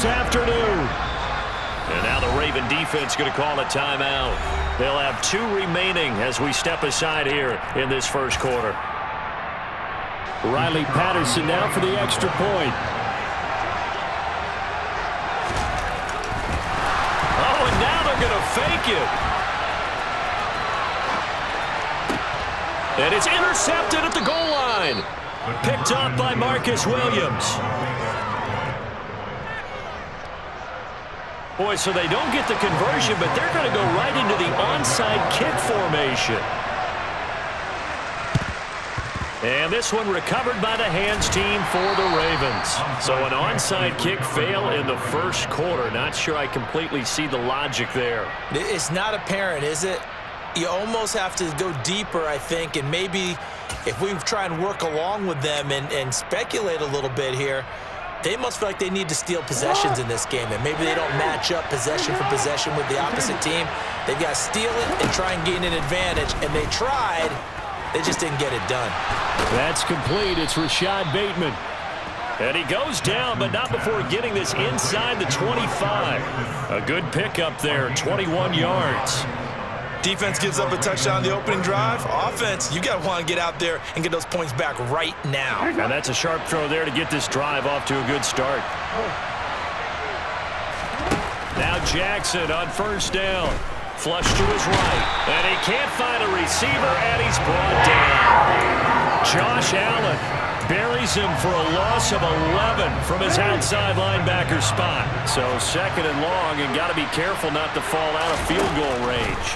this afternoon. And now the Raven defense going to call a timeout. They'll have 2 remaining as we step aside here in this first quarter. Riley Patterson now for the extra point. Oh, and now they're going to fake it. And it's intercepted at the goal line. Picked up by Marcus Williams. Boy, so they don't get the conversion, but they're going to go right into the onside kick formation. And this one recovered by the hands team for the Ravens. So an onside kick fail in the first quarter. Not sure I completely see the logic there. It's not apparent, is it? You almost have to go deeper, I think, and maybe if we try and work along with them and speculate a little bit here, they must feel like they need to steal possessions in this game, and maybe they don't match up possession for possession with the opposite team. They've got to steal it and try and gain an advantage, and they tried. They just didn't get it done. That's complete. It's Rashad Bateman. And he goes down, but not before getting this inside the 25. A good pickup there, 21 yards. Defense gives up a touchdown on the opening drive. Offense, you got to want to get out there and get those points back right now. And that's a sharp throw there to get this drive off to a good start. Now Jackson on first down. Flush to his right. And he can't find a receiver, and he's brought down. Josh Allen buries him for a loss of 11 from his outside linebacker spot. So 2nd and long, and got to be careful not to fall out of field goal range.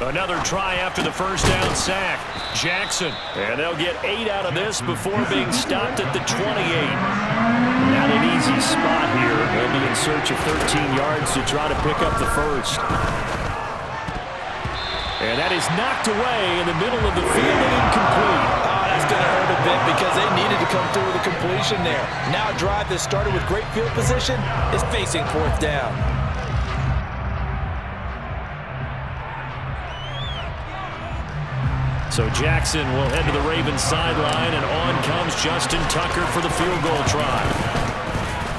Another try after the first down sack. Jackson. And they'll get 8 out of this before being stopped at the 28. Not an easy spot here. They'll be in search of 13 yards to try to pick up the first. And that is knocked away in the middle of the field and incomplete. Oh, that's going to hurt a bit because they needed to come through with a completion there. Now a drive that started with great field position is facing 4th down. So Jackson will head to the Ravens sideline, and on comes Justin Tucker for the field goal try.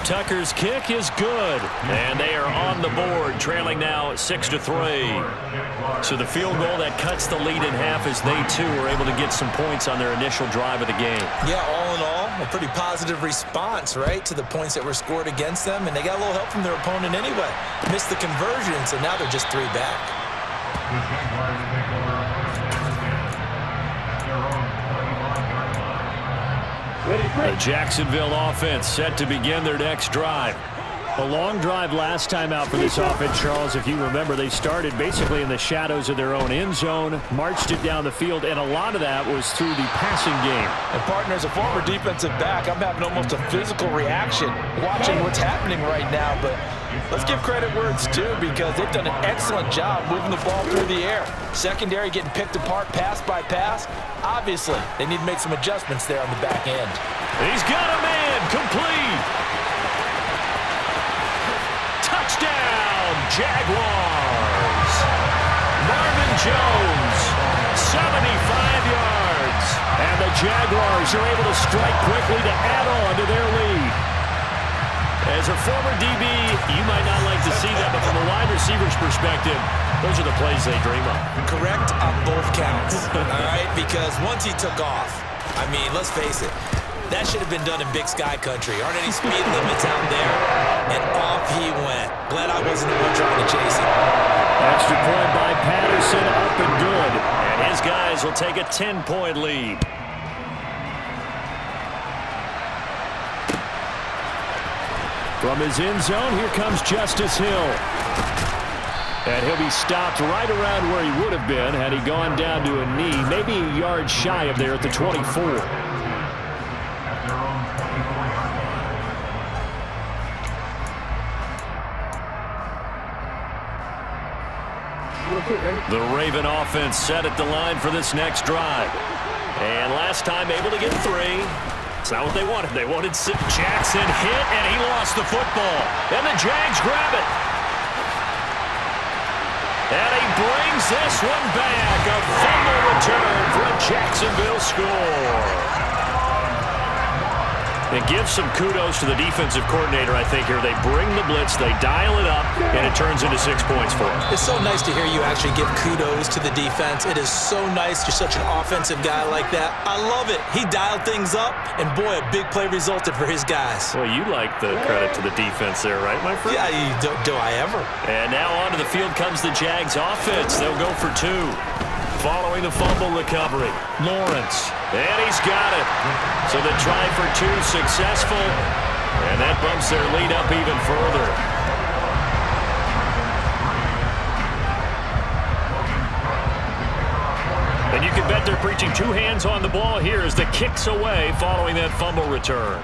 Tucker's kick is good, and they are on the board, trailing now 6-3. So the field goal that cuts the lead in half as they, too, are able to get some points on their initial drive of the game. Yeah, all in all, a pretty positive response, right, to the points that were scored against them, and they got a little help from their opponent anyway. Missed the conversion, so now they're just 3 back. The Jacksonville offense set to begin their next drive. A long drive last time out for this offense, Charles. If you remember, they started basically in the shadows of their own end zone, marched it down the field, and a lot of that was through the passing game. And partner, as a former defensive back, I'm having almost a physical reaction watching what's happening right now. But let's give credit where it's due because they've done an excellent job moving the ball through the air. Secondary getting picked apart pass by pass. Obviously, they need to make some adjustments there on the back end. He's got a man complete. Touchdown, Jaguars. Marvin Jones, 75 yards. And the Jaguars are able to strike quickly to add on to their lead. As a former DB, you might not like to see that, but from a wide receiver's perspective, those are the plays they dream of. Correct on both counts, all right? Because once he took off, I mean, let's face it, that should have been done in Big Sky country. Aren't any speed limits out there? And off he went. Glad I wasn't the one trying to chase him. Extra point by Patterson, up and good. And his guys will take a 10-point lead. From his end zone, here comes Justice Hill. And he'll be stopped right around where he would have been had he gone down to a knee, maybe a yard shy of there at the 24. The Raven offense set at the line for this next drive. And last time able to get 3. It's not what they wanted. They wanted Jackson hit, and he lost the football. And the Jags grab it. And he brings this one back. A fumble return for a Jacksonville score. And give some kudos to the defensive coordinator, I think, here. They bring the blitz, they dial it up, and it turns into 6 points for them. It's so nice to hear you actually give kudos to the defense. It is so nice. You're such an offensive guy like that. I love it. He dialed things up, and boy, a big play resulted for his guys. Well, you like the credit to the defense there, right, my friend? Yeah, do I ever. And now onto the field comes the Jags offense. They'll go for 2. Following the fumble recovery, Lawrence, and he's got it. So the try for 2 successful, and that bumps their lead up even further. And you can bet they're preaching 2 hands on the ball here as the kick's away following that fumble return.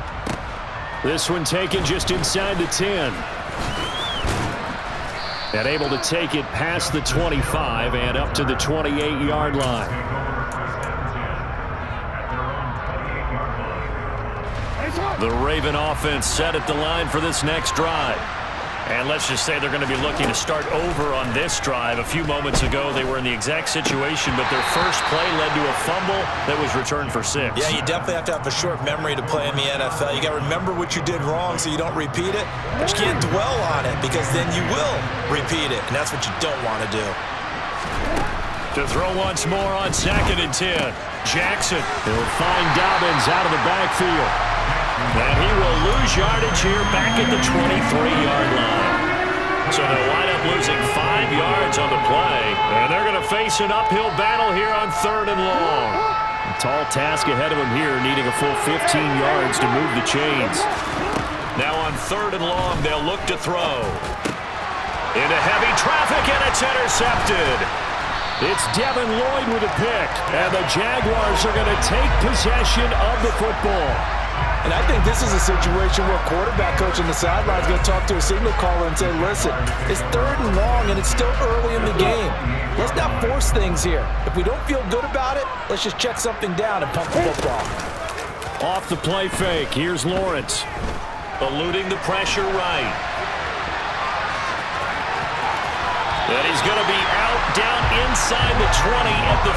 This one taken just inside the 10. And able to take it past the 25 and up to the 28-yard line. The Raven offense set at the line for this next drive. And let's just say they're going to be looking to start over on this drive. A few moments ago, they were in the exact situation, but their first play led to a fumble that was returned for 6. Yeah, you definitely have to have a short memory to play in the NFL. You got to remember what you did wrong so you don't repeat it, but you can't dwell on it because then you will repeat it, and that's what you don't want to do. To throw once more on 2nd and 10. Jackson, he'll find Dobbins out of the backfield. And he will lose yardage here back at the 23-yard line. So they'll wind up losing 5 yards on the play. And they're going to face an uphill battle here on 3rd and long. A tall task ahead of them here, needing a full 15 yards to move the chains. Now on 3rd and long, they'll look to throw. Into heavy traffic, and it's intercepted. It's Devin Lloyd with a pick. And the Jaguars are going to take possession of the football. And I think this is a situation where a quarterback coach on the sideline is going to talk to a signal caller and say, listen, it's 3rd and long and it's still early in the game. Let's not force things here. If we don't feel good about it, let's just check something down and pump the football. Off the play fake, here's Lawrence. Eluding the pressure right. And he's going to be out down inside the 20 at the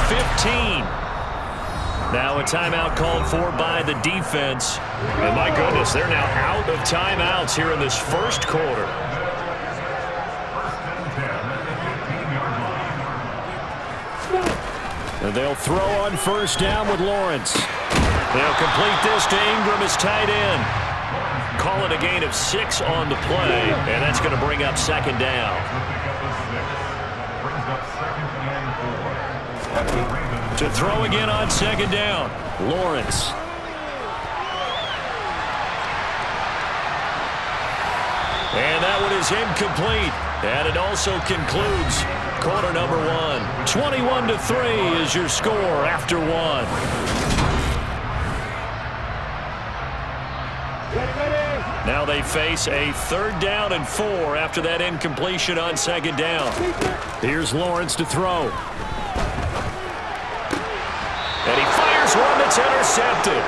15. Now a timeout called for by the defense. And my goodness, they're now out of timeouts here in this first quarter. And they'll throw on 1st down with Lawrence. They'll complete this to Ingram as tight end. Call it a gain of 6 on the play, and that's going to bring up 2nd down. To throw again on 2nd down, Lawrence. And that one is incomplete. And it also concludes quarter number 1. 21-3 is your score after 1. Now they face a 3rd down and 4 after that incompletion on 2nd down. Here's Lawrence to throw. And he fires one that's intercepted.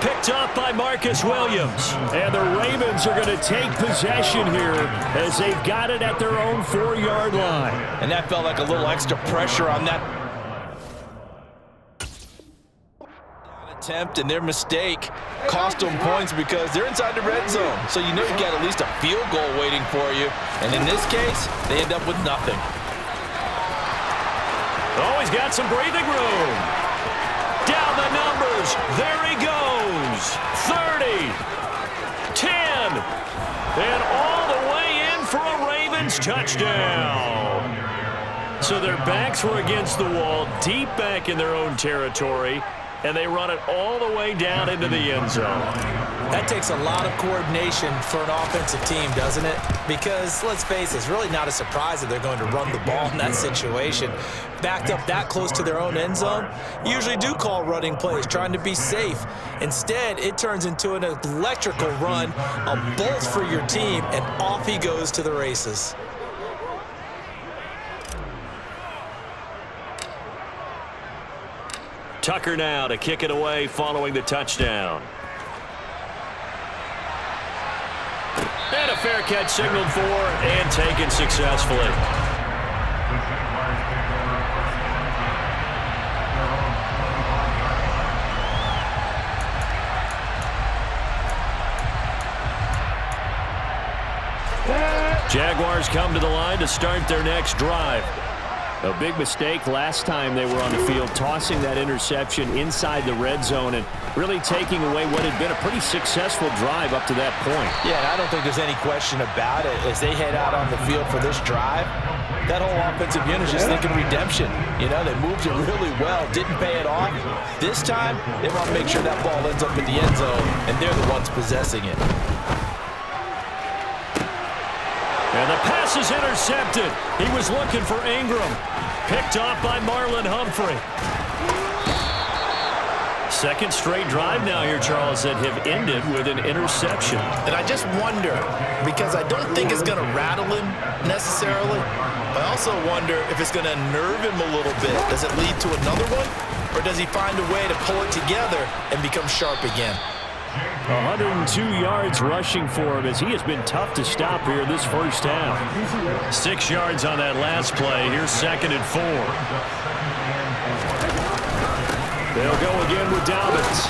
Picked off by Marcus Williams. And the Ravens are going to take possession here as they've got it at their own 4-yard line. And that felt like a little extra pressure on that attempt, and their mistake cost them points because they're inside the red zone. So you know you got at least a field goal waiting for you. And in this case, they end up with nothing. Oh, he's got some breathing room. Down the numbers. There he goes. 30. 10. And all the way in for a Ravens touchdown. So their backs were against the wall, deep back in their own territory, and they run it all the way down into the end zone. That takes a lot of coordination for an offensive team, doesn't it? Because, let's face it, it's really not a surprise that they're going to run the ball in that situation. Backed up that close to their own end zone, you usually do call running plays, trying to be safe. Instead, it turns into an electrical run, a bolt for your team, and off he goes to the races. Tucker now to kick it away following the touchdown. And a fair catch signaled for and taken successfully. Jaguars come to the line to start their next drive. A big mistake last time they were on the field, tossing that interception inside the red zone and really taking away what had been a pretty successful drive up to that point. Yeah, and I don't think there's any question about it. As they head out on the field for this drive, that whole offensive unit is just thinking redemption. You know, they moved it really well, didn't pay it off. This time, they want to make sure that ball ends up in the end zone, and they're the ones possessing it. And the pass is intercepted. He was looking for Ingram. Picked off by Marlon Humphrey. Second straight drive now here, Charles, that have ended with an interception. And I just wonder, because I don't think it's going to rattle him necessarily, but I also wonder if it's going to nerve him a little bit. Does it lead to another one, or does he find a way to pull it together and become sharp again? 102 yards rushing for him as he has been tough to stop here this first half. 6 yards on that last play. Here's 2nd and 4. They'll go again with Dobbins.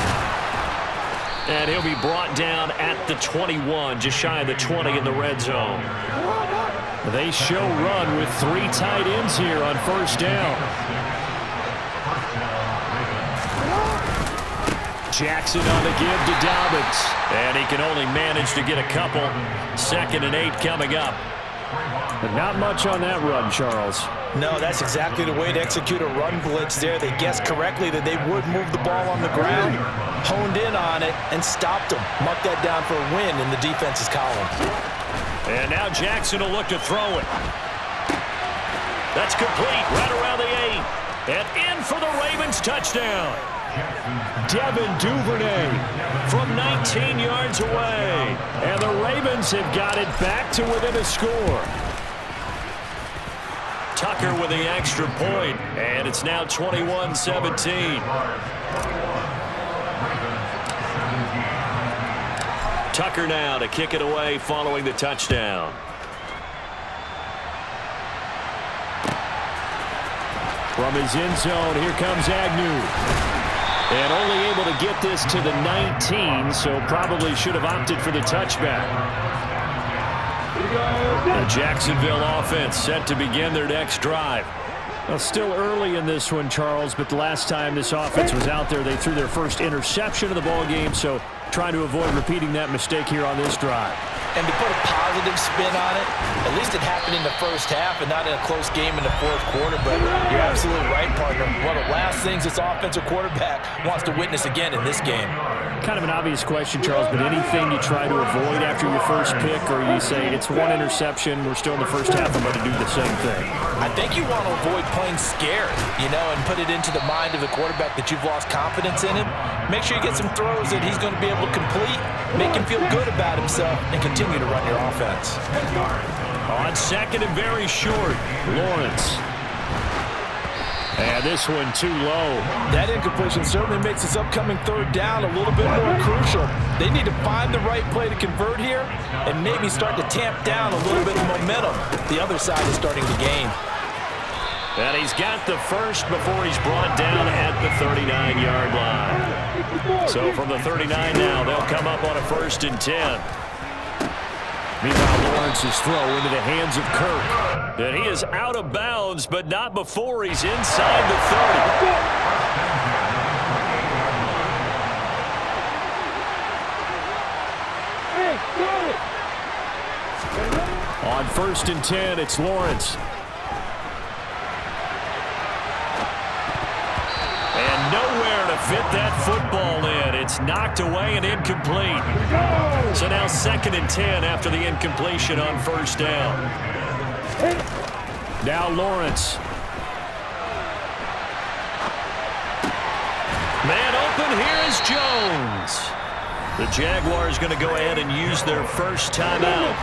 And he'll be brought down at the 21, just shy of the 20 in the red zone. They show run with 3 tight ends here on first down. Jackson on the give to Dobbins. And he can only manage to get a couple. 2nd and 8 coming up. But not much on that run, Charles. No, that's exactly the way to execute a run blitz there. They guessed correctly that they would move the ball on the ground, honed in on it, and stopped them. Marked that down for a win in the defense's column. And now Jackson will look to throw it. That's complete right around the 8. And in for the Ravens touchdown. Devin Duvernay from 19 yards away. And the Ravens have got it back to within a score. Tucker with the extra point, and it's now 21-17. Tucker now to kick it away following the touchdown. From his end zone, here comes Agnew. And only able to get this to the 19, so probably should have opted for the touchback. The Jacksonville offense set to begin their next drive. Well, still early in this one, Charles, but the last time this offense was out there, they threw their first interception of the ball game, so trying to avoid repeating that mistake here on this drive. And to put a positive spin on it, at least it happened in the first half and not in a close game in the fourth quarter. But you're absolutely right, partner. One of the last things this offensive quarterback wants to witness again in this game. Kind of an obvious question, Charles, but anything you try to avoid after your first pick, or you say it's one interception, we're still in the first half, I'm going to do the same thing? I think you want to avoid playing scared, you know, and put it into the mind of the quarterback that you've lost confidence in him. Make sure you get some throws that he's going to be able to complete, make him feel good about himself, and continue to run your offense. On 2nd and very short, Lawrence. And this one too low. That incompletion certainly makes this upcoming 3rd down a little bit more crucial. They need to find the right play to convert here and maybe start to tamp down a little bit of momentum. The other side is starting to gain. And he's got the first before he's brought down at the 39-yard line. So from the 39 now, they'll come up on a 1st and 10. Meanwhile, Lawrence's throw into the hands of Kirk. And he is out of bounds, but not before he's inside the 30. On 1st and 10, it's Lawrence. And nowhere to fit that football in. It's knocked away and incomplete. So now 2nd and 10 after the incompletion on 1st down. Now Lawrence. Man open, here is Jones. The Jaguars going to go ahead and use their first timeout.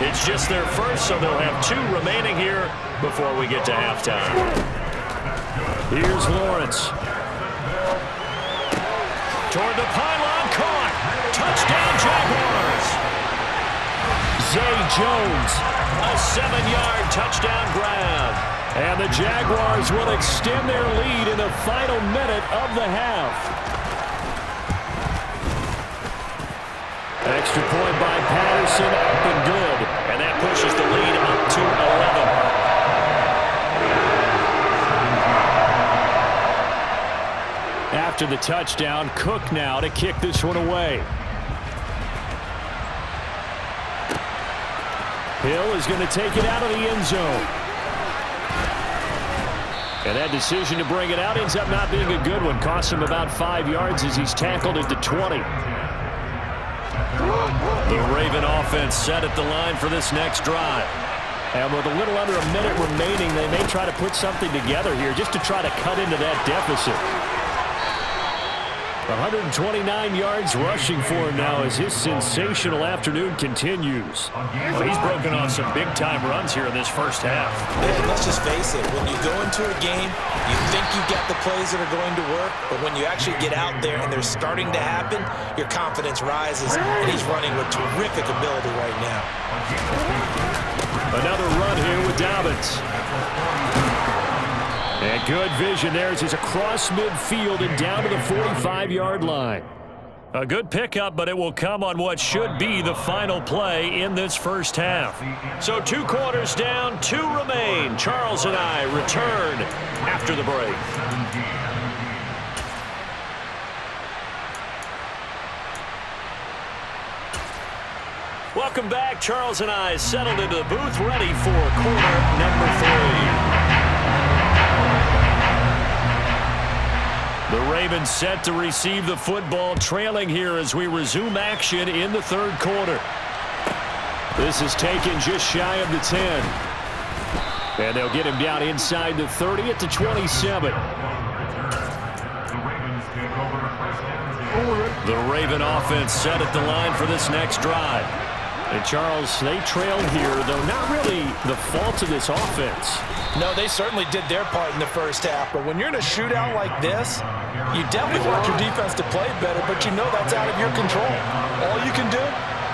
It's just their first, so they'll have 2 remaining here before we get to halftime. Here's Lawrence. Toward the pylon, caught. Touchdown, Jaguars. Zay Jones, a 7-yard touchdown grab. And the Jaguars will extend their lead in the final minute of the half. Extra point by Patterson, up and good. And that pushes the After the touchdown, Cook now to kick this one away. Hill is going to take it out of the end zone. And that decision to bring it out ends up not being a good one. Costs him about 5 yards as he's tackled at the 20. The Raven offense set at the line for this next drive. And with a little under a minute remaining, they may try to put something together here just to try to cut into that deficit. 129 yards rushing for him now as his sensational afternoon continues. Well, he's broken on some big-time runs here in this first half. And let's just face it, when you go into a game, you think you've got the plays that are going to work, but when you actually get out there and they're starting to happen, your confidence rises, and he's running with terrific ability right now. Another run here with Dobbins. And good vision there as he's across midfield and down to the 45-yard line. A good pickup, but it will come on what should be the final play in this first half. So 2 quarters down, 2 remain. Charles and I return after the break. Welcome back. Charles and I settled into the booth, ready for quarter number 3. The Ravens set to receive the football, trailing here as we resume action in the third quarter. This is taken just shy of the 10. And they'll get him down inside the 30 at the 27. The Raven offense set at the line for this next drive. And Charles, they trailed here, though not really the fault of this offense. No, they certainly did their part in the first half, but when you're in a shootout like this, you definitely want your defense to play better, but you know that's out of your control. All you can do,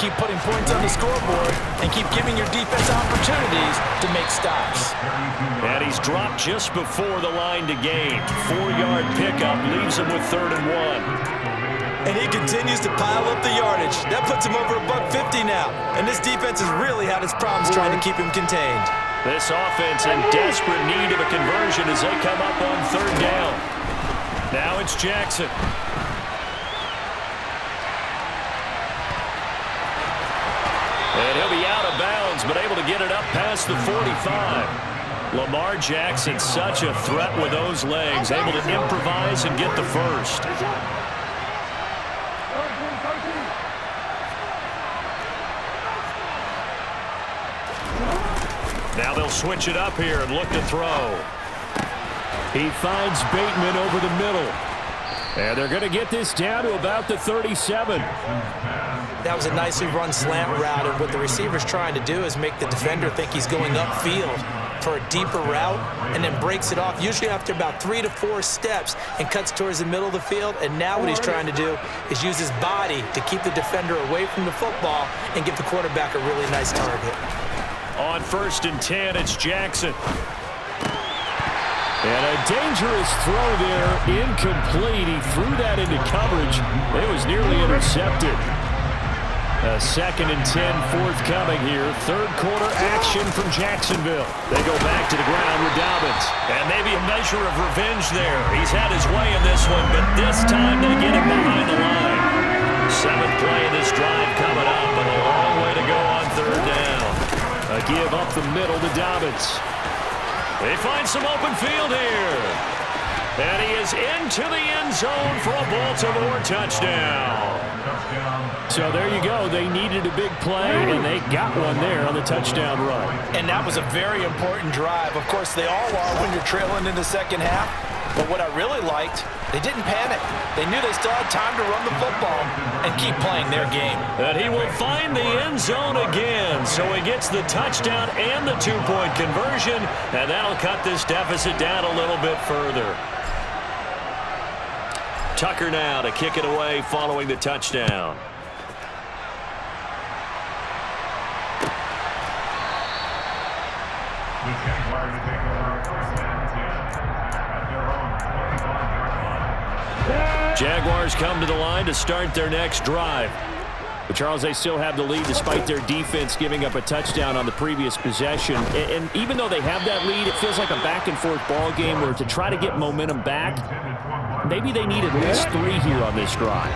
keep putting points on the scoreboard and keep giving your defense opportunities to make stops. And he's dropped just before the line to gain. 4-yard pickup leaves him with 3rd and 1. And he continues to pile up the yardage. That puts him over $150 now. And this defense has really had its problems trying to keep him contained. This offense in desperate need of a conversion as they come up on 3rd down. Now it's Jackson. And he'll be out of bounds, but able to get it up past the 45. Lamar Jackson, such a threat with those legs, able to improvise and get the first. Now they'll switch it up here and look to throw. He finds Bateman over the middle. And they're going to get this down to about the 37. That was a nicely run slant route, and what the receiver's trying to do is make the defender think he's going upfield for a deeper route and then breaks it off, usually after about 3 to 4 steps, and cuts towards the middle of the field. And now what he's trying to do is use his body to keep the defender away from the football and give the quarterback a really nice target. On 1st and 10, it's Jackson. And a dangerous throw there, incomplete. He threw that into coverage. It was nearly intercepted. A 2nd and 10 forthcoming here. 3rd quarter action from Jacksonville. They go back to the ground with Dobbins. And maybe a measure of revenge there. He's had his way in this one, but this time they get him behind the line. 7th play of this drive coming up, but a long way to go on 3rd down. A give up the middle to Dobbins. They find some open field here. And he is into the end zone for a Baltimore touchdown. So there you go. They needed a big play, and they got one there on the touchdown run. And that was a very important drive. Of course, they all are when you're trailing in the second half. But what I really liked, they didn't panic. They knew they still had time to run the football and keep playing their game. And he will find the end zone again. So he gets the touchdown and the 2-point conversion, and that'll cut this deficit down a little bit further. Tucker now to kick it away following the touchdown. Jaguars come to the line to start their next drive. But Charles, they still have the lead despite their defense giving up a touchdown on the previous possession. And even though they have that lead, it feels like a back-and-forth ball game where to try to get momentum back, maybe they need at least 3 here on this drive.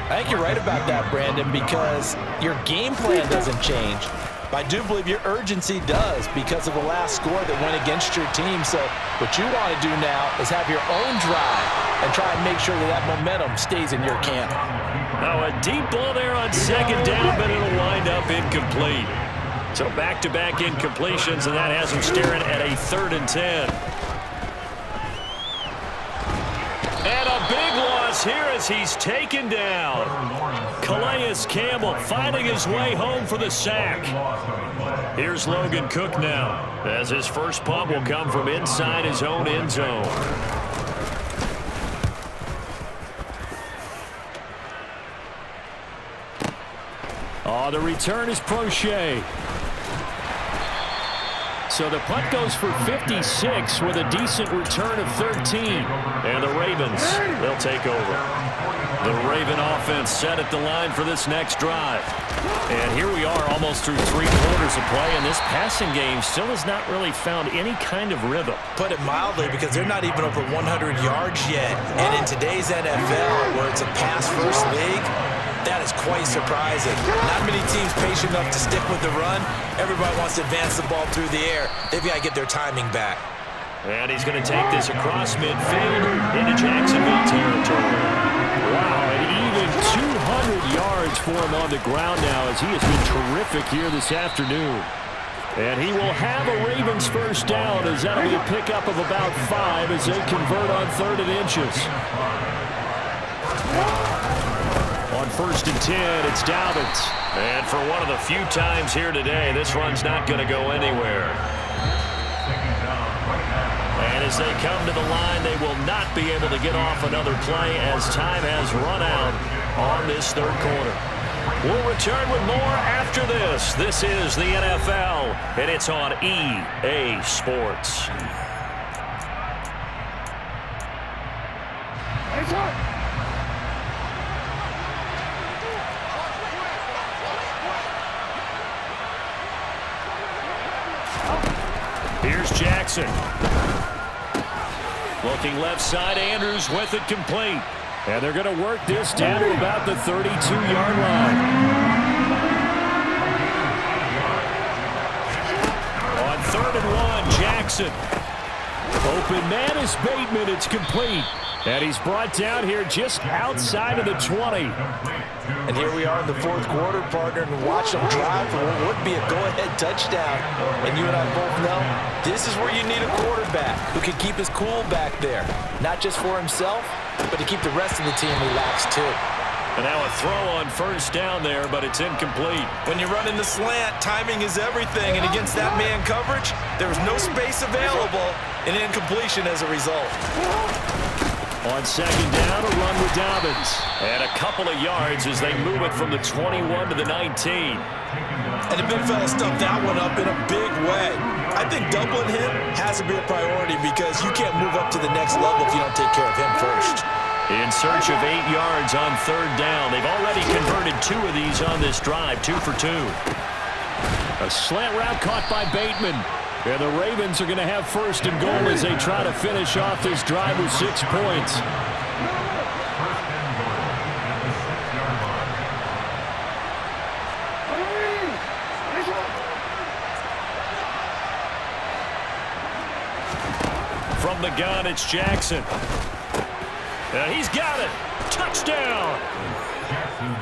I think you're right about that, Brandon, because your game plan doesn't change. But I do believe your urgency does because of the last score that went against your team. So what you want to do now is have your own drive and try and make sure that momentum stays in your camp. Now a deep ball there on second down, but it'll wind up incomplete. So back-to-back incompletions, and that has him staring at a 3rd and 10. And a big loss here as he's taken down. Calais Campbell finding his way home for the sack. Here's Logan Cook now, as his first punt will come from inside his own end zone. Oh, the return is Prochet. So the punt goes for 56 with a decent return of 13. And the Ravens, they'll take over. The Raven offense set at the line for this next drive. And here we are almost through 3 quarters of play, and this passing game still has not really found any kind of rhythm. Put it mildly, because they're not even over 100 yards yet. And in today's NFL, where it's a pass-first league, that is quite surprising. Not many teams patient enough to stick with the run. Everybody wants to advance the ball through the air. They've got to get their timing back. And he's going to take this across midfield into Jacksonville territory. Wow, and even 200 yards for him on the ground now, as he has been terrific here this afternoon. And he will have a Ravens first down, as that'll be a pickup of about 5 as they convert on 3rd and inches. On 1st and 10, it's Dobbins. And for one of the few times here today, this run's not going to go anywhere. And as they come to the line, they will not be able to get off another play as time has run out on this 3rd quarter. We'll return with more after this. This is the NFL, and it's on EA Sports. Here's Jackson. Looking left side, Andrews with it complete. And they're going to work this down to about the 32-yard line. On 3rd and 1, Jackson. Open man is Bateman. It's complete. And he's brought down here just outside of the 20. And here we are in the 4th quarter, partner, and watch them drive for what would be a go-ahead touchdown. And you and I both know this is where you need a quarterback who can keep his cool back there. Not just for himself, but to keep the rest of the team relaxed too. And now a throw on 1st down there, but it's incomplete. When you run in the slant, timing is everything. And against that man coverage, there was no space available, and incompletion as a result. On 2nd down, a run with Dobbins. And a couple of yards as they move it from the 21 to the 19. And the big fella stuffed that one up in a big way. I think doubling him has to be a priority because you can't move up to the next level if you don't take care of him first. In search of 8 yards on 3rd down. They've already converted 2 of these on this drive, 2 for 2. A slant route caught by Bateman. And the Ravens are going to have 1st and goal as they try to finish off this drive with 6 points. From the gun, it's Jackson. And he's got it. Touchdown.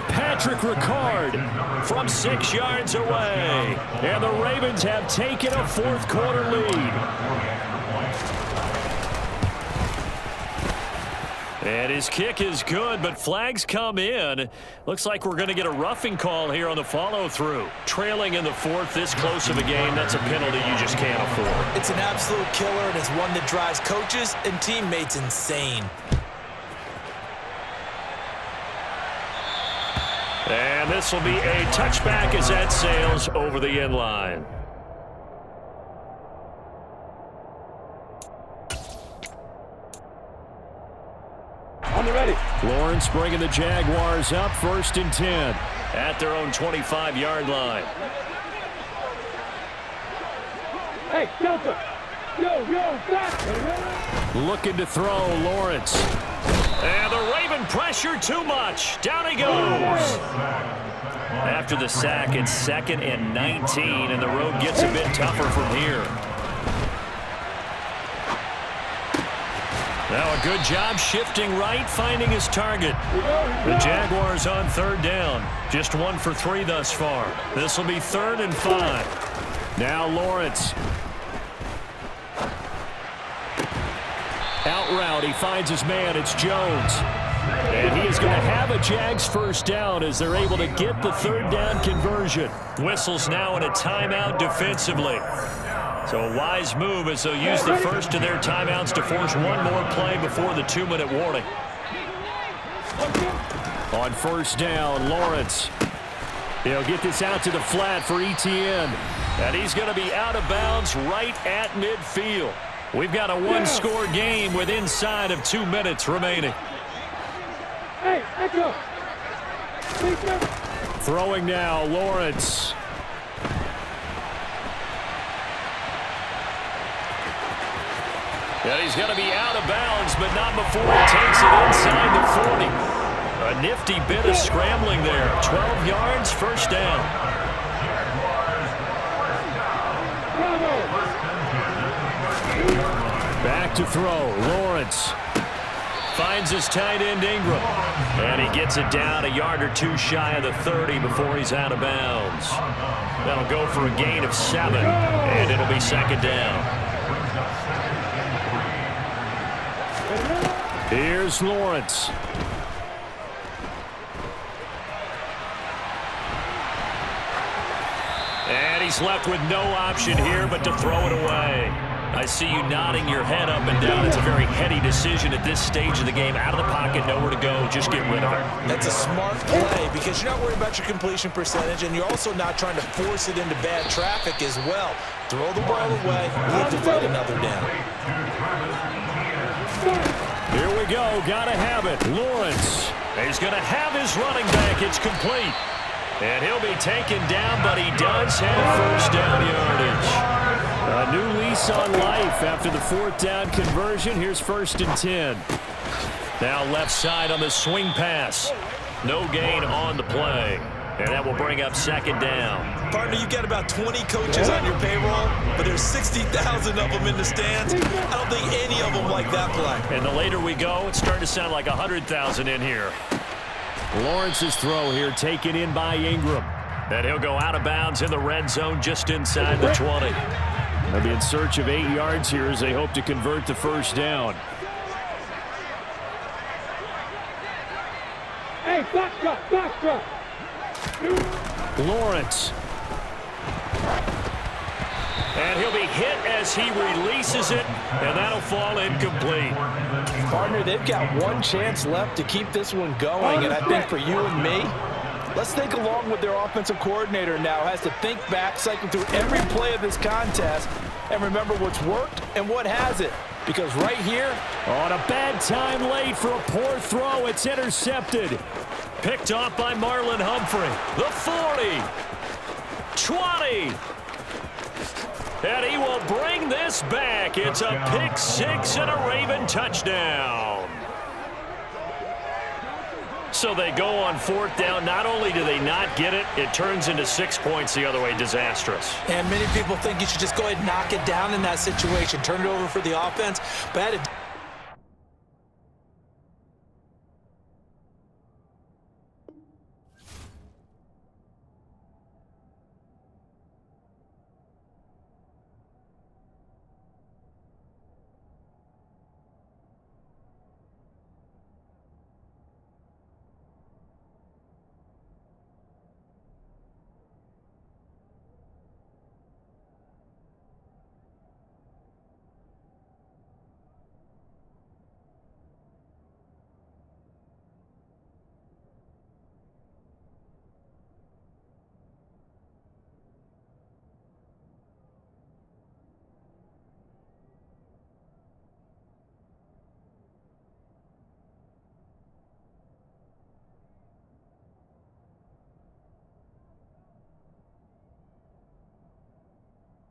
Patrick Ricard from 6 yards away. And the Ravens have taken a 4th quarter lead. And his kick is good, but flags come in. Looks like we're going to get a roughing call here on the follow-through. Trailing in the 4th, this close of a game, that's a penalty you just can't afford. It's an absolute killer, and it's one that drives coaches and teammates insane. And this will be a touchback as that sails over the end line. On the ready. Lawrence bringing the Jaguars up 1st and 10. At their own 25-yard line. Hey, Delta. Yo, back. Looking to throw, Lawrence. And the Raven pressure too much. Down he goes. After the sack, it's 2nd and 19, and the road gets a bit tougher from here. Now a good job shifting right, finding his target. The Jaguars on 3rd down. Just 1 for 3 thus far. This will be 3rd and 5. Now Lawrence. Out route, he finds his man. It's Jones. And he is going to have a Jags first down as they're able to get the 3rd down conversion. Whistles now in a timeout defensively. So a wise move as they'll use the first of their timeouts to force one more play before the 2-minute warning. On 1st down, Lawrence. He'll get this out to the flat for Etienne. And he's going to be out of bounds right at midfield. We've got a 1-score game with inside of 2 minutes remaining. Throwing now, Lawrence. And he's going to be out of bounds, but not before he takes it inside the 40. A nifty bit of scrambling there. 12 yards, 1st down. Back to throw, Lawrence. Finds his tight end, Ingram. And he gets it down a yard or 2 shy of the 30 before he's out of bounds. That'll go for a gain of 7, and it'll be 2nd down. Here's Lawrence. And he's left with no option here but to throw it away. I see you nodding your head up and down. It's a very heady decision at this stage of the game. Out of the pocket, nowhere to go. Just get rid of it. That's a smart play because you're not worried about your completion percentage, and you're also not trying to force it into bad traffic as well. Throw the ball away, live to fight another down. Here we go. Gotta have it. Lawrence. He's going to have his running back. It's complete. And he'll be taken down, but he does have 1st down yardage. A new lease on life after the 4th down conversion. Here's 1st and 10. Now left side on the swing pass. No gain on the play. And that will bring up 2nd down. Partner, you've got about 20 coaches on your payroll, but there's 60,000 of them in the stands. I don't think any of them like that play. And the later we go, it's starting to sound like 100,000 in here. Lawrence's throw here taken in by Ingram. And he'll go out of bounds in the red zone just inside the 20. They'll be in search of 8 yards here as they hope to convert the 1st down. Hey, box drop. Lawrence. And he'll be hit as he releases it, and that'll fall incomplete. Partner, they've got one chance left to keep this one going, and I think for you and me, let's think along with their offensive coordinator now. Has to think back, cycle through every play of this contest, and remember what's worked and what hasn't. Because right here, on a bad time late for a poor throw, it's intercepted. Picked off by Marlon Humphrey. The 40. 20. And he will bring this back. It's a pick 6 and a Raven touchdown. So they go on 4th down. Not only do they not get it, it turns into 6 points the other way. Disastrous. And many people think you should just go ahead and knock it down in that situation. Turn it over for the offense. But